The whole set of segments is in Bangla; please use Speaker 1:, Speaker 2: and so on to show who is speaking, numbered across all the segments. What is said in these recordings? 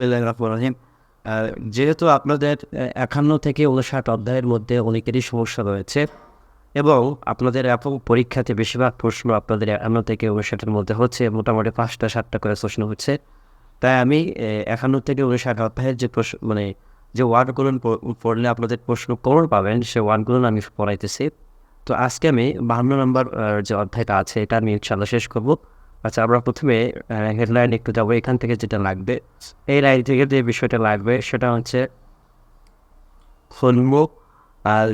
Speaker 1: রহিম। যেহেতু আপনাদের ৫১ থেকে ৫৯ অধ্যায়ের মধ্যে অনেকেরই সমস্যা রয়েছে এবং আপনাদের এখন পরীক্ষাতে বেশিরভাগ প্রশ্ন আপনাদের ৫১ থেকে ৫৯-এর মধ্যে হচ্ছে, মোটামুটি ৫টা ৭টা করে প্রশ্ন হচ্ছে। তাই আমি ৫১ থেকে ৫৯ অধ্যায়ের যে মানে যে ওয়ার্ডগুলো পড়লে আপনাদের প্রশ্ন কমন পাবেন, সে ওয়ার্ডগুলো আমি পড়াইতেছি। তো আজকে আমি ৫২ নম্বর যে অধ্যায়টা আছে এটা আমি ইনশাআল্লাহ শেষ করব। আচ্ছা, আমরা প্রথমে হেডলাইন একটু যাবো। এখান থেকে যেটা লাগবে, এই লাইন থেকে যে বিষয়টা লাগবে সেটা হচ্ছে খন্ম আর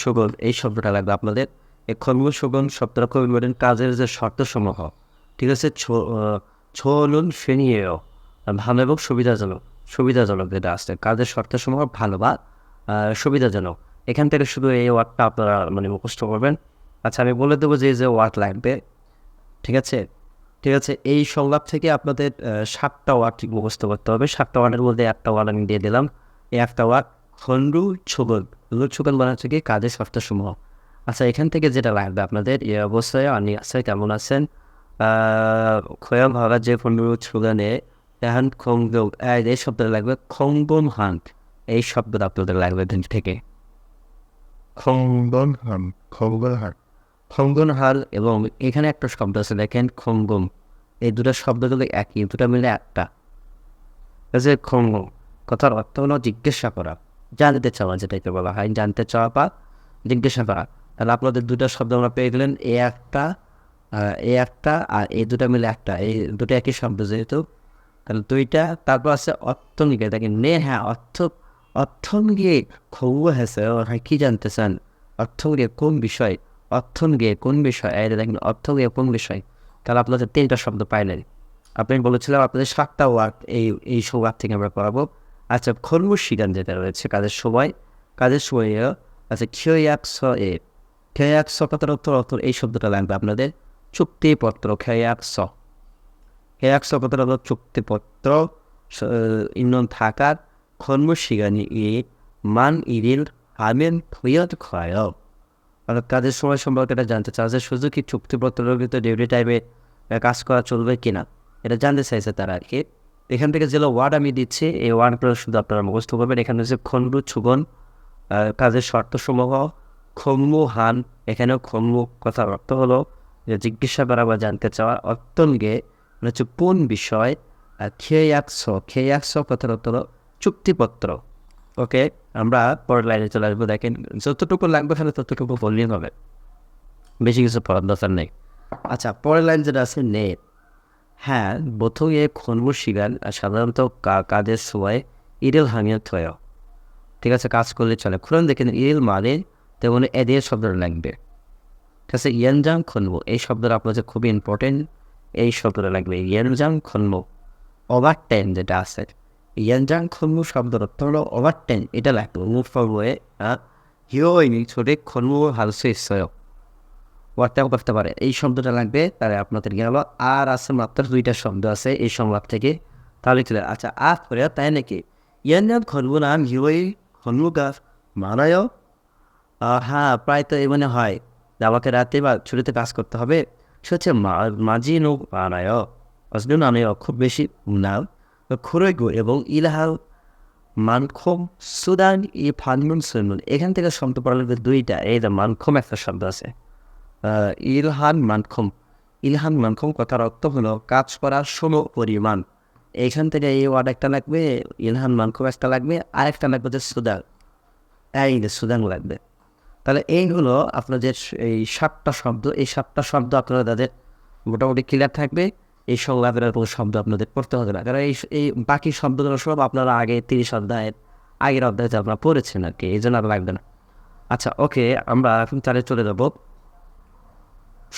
Speaker 1: সুগন, এই শব্দটা লাগবে আপনাদের। এই খন্ম সুগন শব্দটা খুব ইম্পর্টেন্ট। কাজের যে শর্তসমূহ, ঠিক আছে, ছলুন ফেনিয়েও ভালো এবং সুবিধাজনক যেটা আসছে, কাজের শর্তসমূহ ভালো বা সুবিধাজনক। এখান থেকে শুধু এই ওয়ার্ডটা আপনারা মানে মুখস্থ করবেন। আচ্ছা, আমি বলে দেবো যে ওয়ার্ড লাগবে, ঠিক আছে। এই সংলাপ থেকে আপনাদের ৭টা ওয়ার্ড ঠিক মুখস্থ করতে হবে। ৭টা ওয়ার্ডের মধ্যে একটা ওয়ার্ড আমি দিয়ে দিলাম। এই একটা ওয়ার্ড খন্ডু ছোগল। ছোগল মানে হচ্ছে কি কাজের শর্তসমূহ। আচ্ছা, এখান থেকে যেটা লাগবে আপনাদের, এ অবস্থায় আনি আছে, কেমন আছেন, খয়াম ভাগা যে খন্ডু ছোগানে এখন খঙ্গ, এই শব্দটা লাগবে খঙ্গন হান। এই শব্দটা আপনাদের লাগবে এখান থেকে
Speaker 2: খন্দনহান খলদহান
Speaker 1: খঙ্গনহাল। এবং এখানে একটা শব্দ আছে দেখেন, খঙ্গম। এই দুটো শব্দগুলো একই, দুটো মিলে একটা। যে খঙ্গম কথার অর্থ হলো জিজ্ঞাসা করা, জানতে চাওয়া, যেটাকে বলা হয় জানতে চাওয়া বা জিজ্ঞাসা করা। তাহলে আপনাদের দুটো শব্দ আমরা পেয়ে গেলেন, এ একটা আর এই দুটো মিলে একটা, এই দুটো একই শব্দ যেহেতু, তাহলে দুইটা। তারপর আছে অর্থনিকে, দেখেন নে, হ্যাঁ অর্থনিকে খৌ হেসে, হ্যাঁ কি জানতে চান, অর্থনিকে কোন বিষয়, অর্থনিকে কোন বিষয়, এই দেখেন অর্থনিকে কোন বিষয়। তাহলে আপনাদের 3টা শব্দ পাইলেন। আপনি বলেছিলাম আপনাদের 7টা ওয়ার্ড এই ওয়ার্ড থেকে আমরা পড়াবো। আচ্ছা, কর্মশিগান যেটা রয়েছে কাজের সময়, আচ্ছা ক্ষয়াক্স এ, ক্ষয়াক্স কথার অর্থ এই শব্দটা লাগবে আপনাদের চুক্তিপত্র। ক্ষয়াক্স কথার অর্থ চুক্তিপত্র, ইন্ধন থাকার। কর্মশিগানি ই মান ইরিল আমেন ফিয়াত ক্ষয়, অর্থাৎ কাজের সময় সম্পর্কে এটা জানতে চাওয়া যে শুধু কি চুক্তিপত্রের ভিতরে ডিউটি টাইমে কাজ করা চলবে কিনা, এটা জানতে চাইছে তারা আর কি। এখান থেকে যেগুলো ওয়ার্ড আমি দিচ্ছি, এই ওয়ার্ডগুলো শুধু আপনারা মুখস্থ করবেন। এখানে হচ্ছে খন্ডু ছুগন, কাজের শর্তসমূহ, খম্মু হান। এখানেও খম্মু কথার অর্থ হলো যে জিজ্ঞাসা করা বা জানতে চাওয়া। অত্যঙ্গে মানে হচ্ছে কোন বিষয়। খেয়াক্স কথার অর্থ হলো চুক্তিপত্র। ওকে, আমরা পরের লাইনে চলে আসবো। দেখেন যতটুকু লাগবে এখানে ততটুকু বললেই হবে, বেশি কিছু পড়ার দরকার নেই। আচ্ছা, পরের লাইন যেটা আছে নে, হ্যাঁ বোধ এ খনমু শিগান সাধারণত কাজের সময় ইরেল হামিয়া থয়, ঠিক আছে, কাজ করলে চলে। খুলন দেখেন ইরেল মানে তেমন এদের শব্দটা লাগবে, ঠিক আছে। ইয়ানজাং খনমু এই শব্দটা আপনার যে খুবই ইম্পর্টেন্ট, এই শব্দটা লাগবে ইয়ানজাং খনমু। ওভার টাইম যেটা আছে, ইয়ানজাং খনমু শব্দের অর্থ হলো ওভার টাইম, এটা লাগবে। মুভ ফরওয়ে হিওইনি ছোটে খনমু হালসে ইসয়, ওয়ার্ডটাও করতে পারে, এই শব্দটা লাগবে। তাহলে আপনাদের গেল। আর আছে মাত্র 2টা শব্দ আছে এই সংলাপ থেকে, তাহলে চলে। আচ্ছা, আর করে তাই নাকি ইয়ান খনবু নাম হিওই খনবু গাছ মানায়, হ্যাঁ প্রায় তো এই মনে হয় যে আমাকে রাতে বা ছুটিতে কাজ করতে হবে। সে হচ্ছে মাঝি নো মানায় অজনুন আনয়, খুব বেশি নাম খুরৈগু এবং ইলাহাল মানখম সুদান ই ফানমুন সুনমুন। এখান থেকে শব্দ পড়ালে 2টা, এই মানখম একটা শব্দ আছে, ইলহান মানখম কথার অর্থ হলো কাজ করার পরিমাণ। এইখান থেকে এই ওয়ার্ড একটা লাগবে, ইলহান মানখম একটা লাগবে, আর একটা লাগবে যে সুদান, এই যে সুদান লাগবে। তাহলে এইগুলো আপনাদের এই 7টা শব্দ, এই 7টা শব্দ আপনারা তাদের মোটামুটি ক্লিয়ার থাকবে। এই সংলাপের কোনো শব্দ আপনাদের পড়তে হবে না, কারণ এই বাকি শব্দগুলো সব আপনারা আগে 30 অধ্যায়ের আগের অধ্যায়তে আপনারা পড়েছেন আর কি, এই জন্য আর লাগবে না। আচ্ছা ওকে, আমরা এখন তাহলে চলে যাবো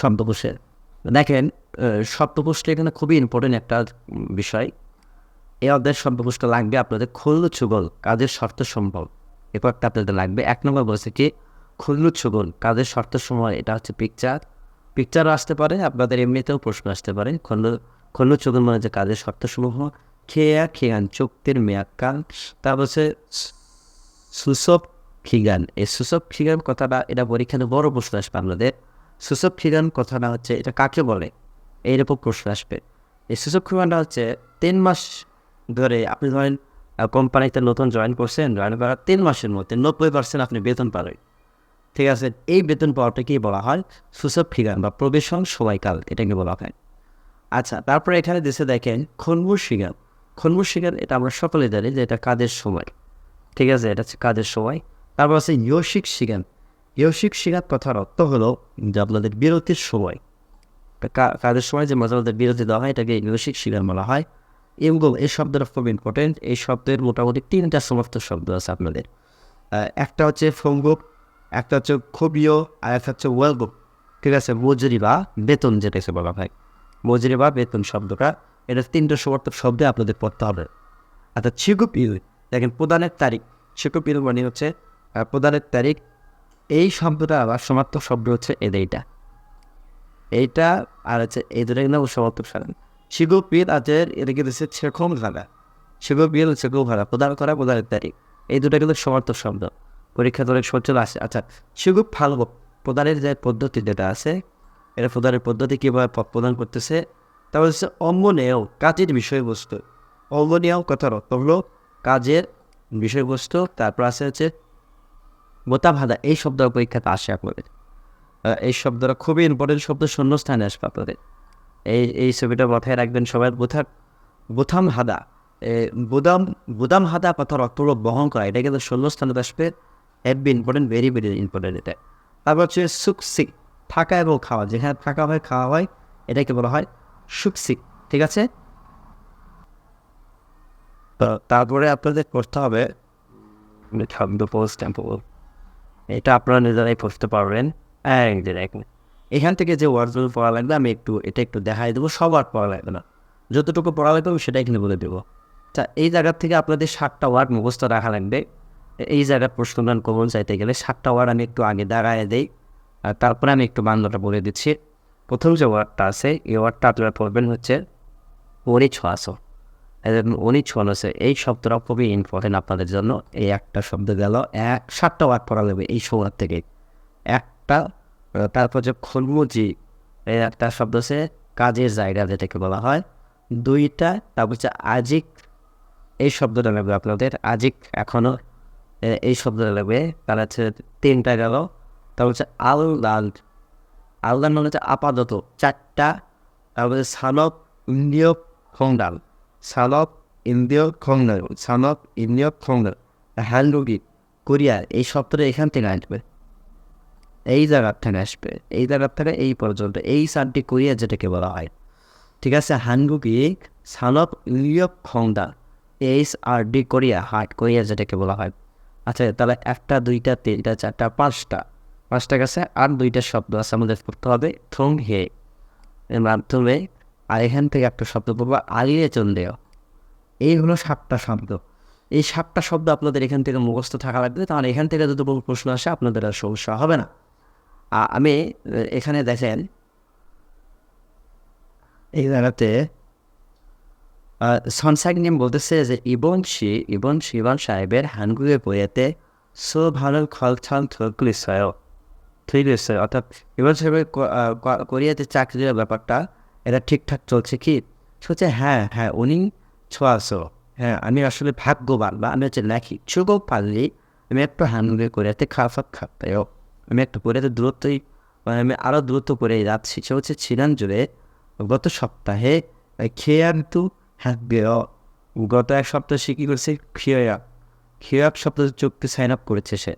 Speaker 1: শব্দকোষে। দেখেন শব্দকোষটা এখানে খুবই ইম্পর্টেন্ট একটা বিষয়। এই অধ্যায়ের শব্দকোষটা লাগবে আপনাদের খুল্লু ছুগল কাজের শর্ত সম্ভব, এ কয়েকটা আপনাদের লাগবে। 1 নম্বর বলছে কি খুল্লু ছুগল কাজের শর্ত সময়, এটা হচ্ছে পিকচারও আসতে পারে, আপনাদের এমনিতেও প্রশ্ন আসতে পারে। খুল্লু ছুগল মানে যে কাজের শর্তসমূহ। খেয়ান চুক্তির মেয়াক্কান। তারপর হচ্ছে সুসব খিগান, এই সুসব খিগান কথাটা এটা পরীক্ষাতে বড় প্রশ্ন আসবে আপনাদের। সুসব খিগান কথাটা হচ্ছে এটা কাকে বলে, এইরকম প্রশ্ন আসবে। এই সুসব খিগানটা হচ্ছে 3 মাস ধরে আপনি ধরেন কোম্পানিতে নতুন জয়েন করছেন, জয়েন করার 3 মাসের মধ্যে 90% আপনি বেতন পাবেন। ঠিক আছে? এই বেতন পাওয়াটাকেই বলা হয় সূচক ফিগার বা প্রবেশন সময়কাল, এটাকে বলা হয়। আচ্ছা, তারপরে এখানে দেশে দেখেন খনমুর শিকার। খনমুর শিকার এটা আমরা সকলে জানি যে এটা কাজের সময়। ঠিক আছে? এটা হচ্ছে কাজের সময়। তারপর আছে ইয়সিক শিকার। ইয়সিক শিকার কথার অর্থ হলো যে আপনাদের বিরতির সময়। কাজের সময় যে মাঝে মধ্যে বিরতি দেওয়া হয় এটাকে ইয়সিক শিকার বলা হয়। এবং এই শব্দটা খুব ইম্পর্টেন্ট। এই শব্দের মোটামুটি 3টা সমর্থক শব্দ আছে আপনাদের। একটা হচ্ছে ফঙ্গুক, একটা হচ্ছে খুবিও, আর একটা হচ্ছে ওয়েলগুক। ঠিক আছে? মজুরি বা বেতন যেটাকে বলা হয়। মজুরি বা বেতন শব্দটা, এটা 3টা সমর্থক শব্দে আপনাদের পড়তে হবে। অর্থাৎ ছিগুপিল, দেখেন প্রদানের তারিখ। ছিগুপিল মানে হচ্ছে প্রদানের তারিখ। এই শব্দটা আবার সমার্থক শব্দ হচ্ছে এইটা। এইটা আর হচ্ছে এই দুটো কিন্তু সমার্থক সারেন। ছিগুপিল আছে, এটাকে দিচ্ছে ছেখম ভাড়া। ছিগুপিল ছেখম ভাড়া প্রদান করা, প্রদানের তারিখ। এই দুটো কিন্তু সমার্থক শব্দ। পরীক্ষাতে অনেক সচ্ছল আসে। আচ্ছা, ছিগুপ ফালব প্রদানের যে পদ্ধতি যেটা আছে, এটা প্রদানের পদ্ধতি কীভাবে প্রদান করতেছে, তারপর হচ্ছে অঙ্গনেও কাজের বিষয়বস্তু। অঙ্গনেও কথার অর্থ হলো কাজের বিষয়বস্তু। তারপর আছে হচ্ছে বোতা ভাদা, এই শব্দটা পরীক্ষাতে আসে আপনাদের। এই শব্দটা খুবই ইম্পর্টেন্ট শব্দ, শূন্যস্থানে আসবে আপনাদের। এই ছবিটা মাথায় রাখবেন সবাই। বোথাম হাদা, বুদাম হাদা কথার অর্থ হলো বহন করা, এটা কিন্তু শূন্যস্থানে আসবে। Heavy important, very very important এটা। তারপর হচ্ছে সুকসিক, থাকা এবং খাওয়া, যেখানে থাকা হয় খাওয়া হয় এটাকে বলা হয় সুকসিক। ঠিক আছে? তো তারপরে আপনাদের করতে হবে এটা আপনারা নিজেরাই পড়তে পারবেন। এখান থেকে যে ওয়ার্ডগুলো পড়া লাগবে আমি একটু দেখাই দেবো। সব ওয়ার্ড পড়া লাগবে না, যতটুকু পড়া লাগবে আমি সেটা এখানে বলে দেবো। তা এই জায়গার থেকে আপনাদের 7টা ওয়ার্ড মুখস্থ রাখা লাগবে। এই জায়গার প্রশ্নদান কমন চাইতে গেলে 7টা ওয়ার্ড আমি একটু আগে দাঁড়ায় দেই, আর তারপরে আমি একটু বাংলাটা বলে দিচ্ছি। প্রথম যে ওয়ার্ডটা আছে এই ওয়ার্ডটা আপনারা পড়বেন হচ্ছে অনিচ্ছাস। অনিচ্ছন আছে, এই শব্দটা খুবই ইম্পর্টেন্ট আপনাদের জন্য। এই একটা শব্দ গেল, 7টা ওয়ার্ড পড়া লাগবে এই সময় থেকে একটা। তারপর যে খলমুজি, এই একটা শব্দ আছে কাজের জায়গা যেটাকে বলা হয় 2টা। তারপর হচ্ছে আজিক, এই শব্দটা লাগবে আপনাদের। আজিক এখনও এই শব্দটা লাগবে। তার হচ্ছে 3টা গেল। তারপর হচ্ছে আলদাল, আলদাল মানে হচ্ছে আপাতত 4টা। তারপরে সানক ইন্দ্রিয় খংডাল, সানক ইন্দ্রিয় খংডাল, সানক ইন্দ্রিয় খংডাল। হ্যান্ডুগি কোরিয়া, এই শব্দটা এখান থেকে আসবে, এই জায়গার থেকে আসবে, এই জায়গার থেকে এই পর্যন্ত, এই 4টি কোরিয়া যেটাকে বলা হয়। ঠিক আছে? হানগুকি সানক ইন্দ্রিয় খংডাল, HRD কোরিয়া, হার্ট কোরিয়া যেটাকে বলা হয়। আচ্ছা, তাহলে 1টা 2টা 3টা 4টা 5টা গেছে। আর 2টা শব্দ আছে আমাদের পড়তে হবে থং হে এর মাধ্যমে। আর এখান থেকে একটা শব্দ পড়বো আলিয়ে চন্দেয়। এই হলো 7টা শব্দ। এই 7টা শব্দ আপনাদের এখান থেকে মুখস্থ থাকা লাগবে, তাহলে এখান থেকে যদি কোনো প্রশ্ন আসে আপনাদের আর সমস্যা হবে না। আমি এখানে দেখেন এই জায়গাতে সনসাইক নিয়ম বলতেছে যে ইবন শিবান সাহেবের হানগুয়ে বইয়েতে সো ভালো খলছাল থকলিসয়, ঠিক আছে? অর্থাৎ ইবন সাহেবের কোরিয়াতে চাকরির ব্যাপারটা এটা ঠিকঠাক চলছে কি? হচ্ছে হ্যাঁ উনি ছোঁয়াছো। হ্যাঁ, আমি আসলে ভাগ্যবান, বা আমি হচ্ছে লেখি চুগো পারলি আমি একটু হানগুয়ে কোরিয়াতে খাপ্তায়ও, আমি একটু কোরিয়াতে দূরত্বই, মানে আমি আরও দূরত্ব করে যাচ্ছি। সে হচ্ছে ছিলেন জুড়ে গত সপ্তাহে খেয়ান্তু হ্যাঁ গত 1 সপ্তাহ সে কী করেছে, খেয়াক শব্দ চোখকে সাইন আপ করেছে সে।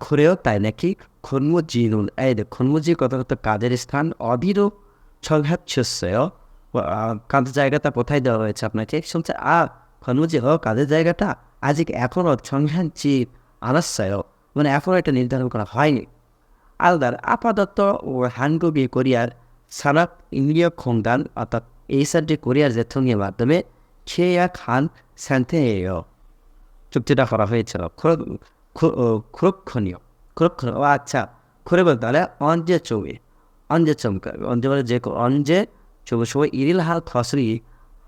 Speaker 1: ঘুরেও তাই নাকি খন্মজিনুল, এই দেখ খন্মজি কত কাজের স্থান অবিরূপ ছঘাচ্ছয়, কাজের জায়গাটা কোথায় দেওয়া হয়েছে আপনাকে? শুনছে খন্মজি কাজের জায়গাটা আজকে এখনও সংঘাচ্ছি আলাস্যায়, মানে এখনও এটা নির্ধারণ করা হয়নি। আলদার আপাতত ও হানগুবি কোরিয়ার সানাক ইন্দ্রিয় খংদান, অর্থাৎ এই 4টি কোরিয়ার জেথংয়ের মাধ্যমে খেয়া খান স্যান্থেয় চুক্তিটা করা হয়েছিল। খুরক্ষণীয়, ও আচ্ছা, খুরে বলতে তাহলে অঞ্জে চমকা, অঞ্জে বলে যে অঞ্জে চৌবে সময় ইরিল হাল খসরি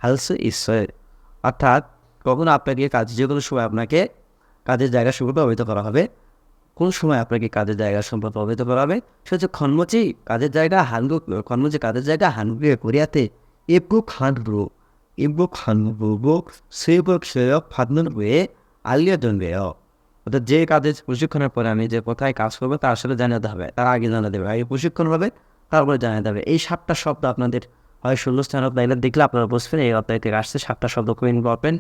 Speaker 1: হালসু ঈশ্বরের, অর্থাৎ কখনো আপনাকে যে কোনো সময় আপনাকে কাজের জায়গা সম্পর্কে অবহিত করা হবে। কোন সময় আপনাকে কাজের জায়গা সম্পর্কে অবহিত করা হবে? সে হচ্ছে খন্মজি কাজের জায়গা হানগুয়ে কোরিয়াতে এপু খান ব্রু, 행복한 수입을 받는 후에 알려준대요. অর্থাৎ যে কাজের প্রশিক্ষণের পরে আমি যে কোথায় কাজ করবো তা আসলে জানাতে হবে, তার আগে জানাতে হবে, আগে প্রশিক্ষণ হবে তারপরে জানাতে হবে। এই 7টা শব্দ আপনাদের হয় শূন্যস্থান লাইনে দেখলে আপনারা বুঝবেন এই অধ্যায় থেকে আসছে 7টা শব্দ কোয়েন করবেন।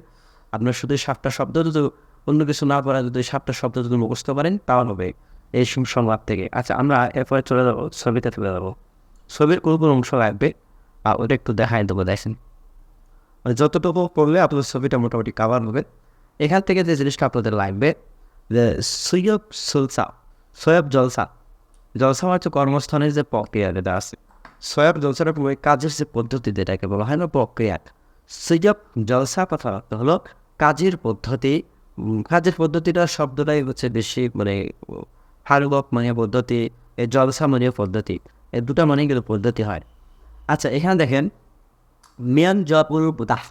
Speaker 1: আপনার শুধু 7টা শব্দ যদি অন্য কিছু না পড়া যদি 7টা শব্দ যদি মুখস্থ করেন তাও হবে এই সংলাপ থেকে। আচ্ছা, আমরা এরপরে চলে যাবো ছবিতে চলে যাবো। ছবির কোন কোন অংশ লাগবে ওটা একটু দেখাই দেবো, দেখেন মানে যতটুকু পড়লে আপনাদের ছবিটা মোটামুটি কাভার হবে। এখান থেকে যে জিনিসটা আপনাদের লাগবে যে সৈয়ব সুলসা, সৈয়ব জলসা। জলসা হচ্ছে কর্মস্থানের যে প্রক্রিয়া যেটা আছে, সৈয়ব জলসার কাজের যে পদ্ধতি যেটাকে বলা হয় না প্রক্রিয়া, সৈয়ব জলসা কথা হলো কাজের পদ্ধতি। কাজের পদ্ধতিটা শব্দটাই হচ্ছে বেশি মানে হারুবক মানে পদ্ধতি, এই জলসা মানে পদ্ধতি, এই দুটা মানে কিন্তু পদ্ধতি হয়। আচ্ছা, এখানে দেখেন মিয়ান জবুর বুদাহ,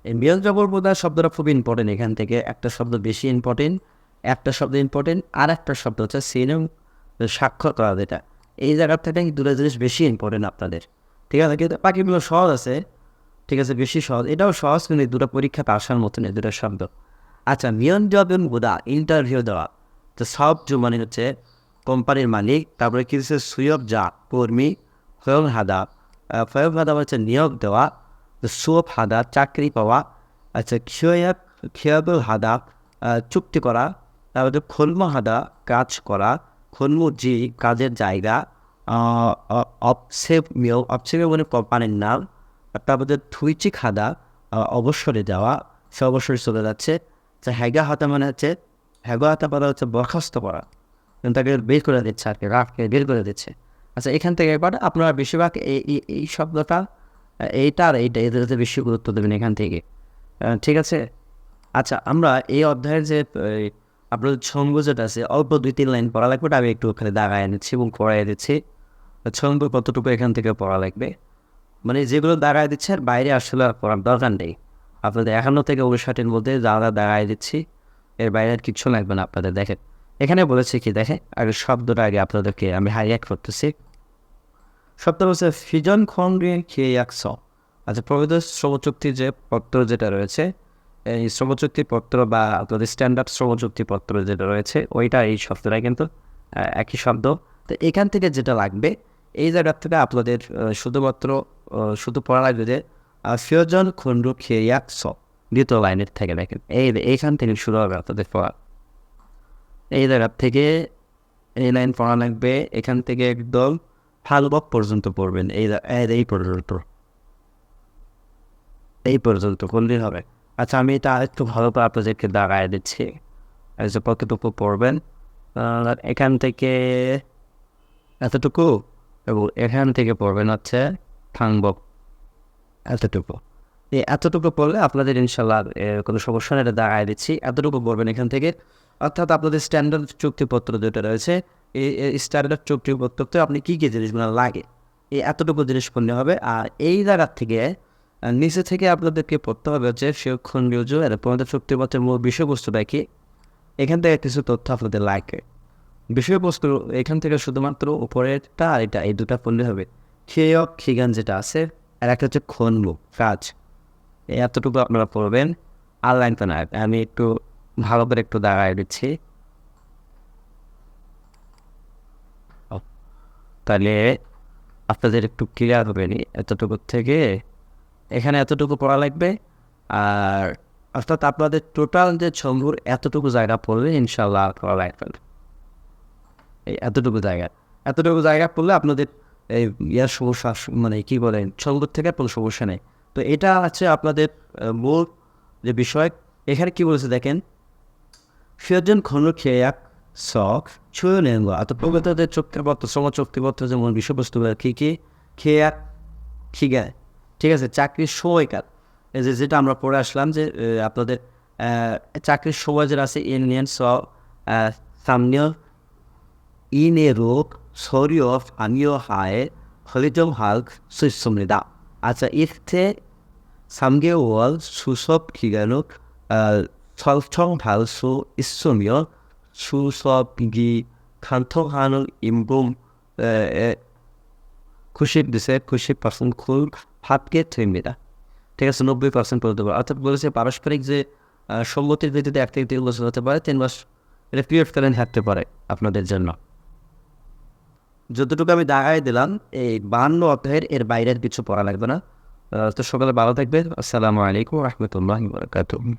Speaker 1: এই মিয়ান জবুর বুদাহ শব্দটা খুব ইম্পর্টেন্ট। এখান থেকে একটা শব্দ বেশি ইম্পর্টেন্ট, একটা শব্দ ইম্পর্টেন্ট, আর একটা শব্দ হচ্ছে সিনেম স্বাক্ষর করা, যেটা এই জায়গার থেকে দুটো জিনিস বেশি ইম্পর্টেন্ট আপনাদের। ঠিক আছে, কিন্তু বাকিগুলো সহজ আছে, ঠিক আছে, বেশি সহজ, এটাও সহজ কিন্তু দুটো পরীক্ষাতে আসার মতো নেই দুটো শব্দ। আচ্ছা, মিয়ান জবুর বুদাহ ইন্টারভিউ দেওয়া, তো সব মানে হচ্ছে কোম্পানির মালিক, তারপরে কি হচ্ছে সুয়ব যা কর্মী, ফয়ল হাদা, ফয়ব হাদা হচ্ছে নিয়োগ দেওয়া, সুয়ব হাদা চাকরি পাওয়া। আচ্ছা, খিয়াবুল হাদা চুক্তি করা, তারপরে খলম হাদা কাজ করা, খলমু জি কাজের জায়গা, অবসেভ মানে কোম্পানির নাম, তারপরে থুইচি খাদা অবসরে যাওয়া, সে অবসরে চলে যাচ্ছে। আচ্ছা, হ্যাগা হাতা মানে হচ্ছে হ্যাগা হাতা পড়া হচ্ছে বরখাস্ত করা, তাকে বের করে দিচ্ছে আর কি, রাফকে বের করে দিচ্ছে। আচ্ছা, এখান থেকে একবার আপনারা বেশিরভাগ এই শব্দটা এইটা আর এইটা এদেরতে বেশি গুরুত্ব দেবেন এখান থেকে, ঠিক আছে। আচ্ছা, আমরা এই অধ্যায়ের যে আপনাদের ছন্দ যেটা আছে অল্প 2-3 লাইন পড়া লাগবে, আমি একটু ওখানে দাগায় নিচ্ছি এবং পড়াই দিচ্ছি ছন্দ কতটুকু এখান থেকে পড়া লাগবে। মানে যেগুলো দাগায় দিচ্ছে আর বাইরে আসলে আর পড়ার দরকার নেই, আপনাদের 51 থেকে 59-এর মধ্যে যারা দাগায় দিচ্ছি এর বাইরে আর কিছু লাগবে না আপনাদের। দেখেন এখানে বলেছে কি, দেখেন আগে শব্দটা আগে আপনাদেরকে আমি হাইলাইট করতেছি। শব্দ হচ্ছে ফিজন খন্ডে খেয়ে একশ। আচ্ছা, প্রবিত শ্রমচুক্তির যে পত্র যেটা রয়েছে, এই শ্রমচুক্তির পত্র বা আপনাদের স্ট্যান্ডার্ড শ্রমচুক্তি পত্র যেটা রয়েছে ওইটা এই শব্দটা কিন্তু একই শব্দ। তো এখান থেকে যেটা লাগবে এই জায়গার থেকে আপনাদের শুধুমাত্র শুধু পড়া লাগবে যে ফিজন খন্ড খেয়ে একশ, দ্বিতীয় লাইনের থেকে দেখেন এইখান থেকে শুরু হবে আপনাদের পড়া। এই জায়গার থেকে এই লাইন পড়া লাগবে, এখান থেকে একদম ফালবক পর্যন্ত পড়বেন, এই পর্যন্ত করলেই হবে। আচ্ছা, আমি এটা একটু ভালো করে আপনাদেরকে দাঁড়ায় দিচ্ছি কতটুকু পড়বেন। এখান থেকে এতটুকু এবং এখান থেকে পড়বেন হচ্ছে ফাংবক এতটুকু। এই এতটুকু পড়লে আপনাদের ইনশাল্লাহ কোনো সমস্যা নেই, এটা দাঁড়ায় দিচ্ছি। এতটুকু পড়বেন এখান থেকে, অর্থাৎ আপনাদের স্ট্যান্ডার্ড চুক্তিপত্র যেটা রয়েছে এই স্ট্যান্ডার্ড চুক্তিপত্রতে আপনি কী কী জিনিসগুলো লাগে এই এতটুকু জিনিস পড়লে হবে। আর এই জায়গার থেকে নিচে থেকে আপনাদেরকে পড়তে হবে হচ্ছে খণ্ডীয় তোমাদের চুক্তিপত্রের মূল বিষয়বস্তুটা কি, এখান থেকে কিছু তথ্য আপনাদের লাগে। বিষয়বস্তু এখান থেকে শুধুমাত্র উপরেরটা আর এটা এই দুটা পড়লে হবে। খেয় খিগান যেটা আছে আর একটা হচ্ছে খনলু কাজ, এতটুকু আপনারা পড়বেন। আর লাইনটা না, আমি একটু ভালো করে একটু দাঁড়ায় দিচ্ছি, তাহলে আপনাদের একটু ক্লিয়ার হবে নি। এতটুকু থেকে এখানে এতটুকু পড়া লাগবে, আর অর্থাৎ আপনাদের টোটাল যে ছন্দুর এতটুকু জায়গা পড়লে ইনশাল্লাহ পড়া লাগবে। এই এতটুকু জায়গা পড়লে আপনাদের এই ইয়ার সমস্যা মানে কী বলেন ছন্দুর থেকে কোনো সমস্যা নেই। তো এটা আছে আপনাদের মূল যে বিষয়। এখানে কি বলেছে দেখেন, ফিরজন খন্ড খেয়ে এক শখ ছুঁয়ে নেন, অত প্রগতদের চুক্তিপত্র চুক্তিপত্র যেমন বিষয়বস্তুগুলো কী কী খেয়ে এক খিগায়, ঠিক আছে। চাকরির সময়কাল এই যেটা আমরা পড়ে আসলাম যে আপনাদের চাকরির সময় যেটা আছে ইউনিয়ন সামনে ইনে রোগ শরীয় আমিও হায় হলিজম হাল্ক সুসমৃদা। আচ্ছা, ইথে সামগে ওয়াল সুসব খিগানুক 설청 발수 있으며 수섭기 간통하는 임금 90% 쿨 받게 됩니다. ঠিক আছে, 90% পর্যন্ত পারে। অর্থাৎ বলেছে পারস্পরিক যে সম্মতির ভিত্তিতে 1 থেকে 3 বছর হতে পারে, 3 মাস এটা পিরিয়ড কালীন থাকতে পারে আপনাদের জন্য। যতটুকু আমি দাগায় দিলাম এই 52 অধ্যায়ের এর বাইরের কিছু পড়া লাগবে না। তো সকালে ভালো থাকবেন। আসসালামু আলাইকুম ওয়া রাহমাতুল্লাহি ওয়া বারাকাতুহু।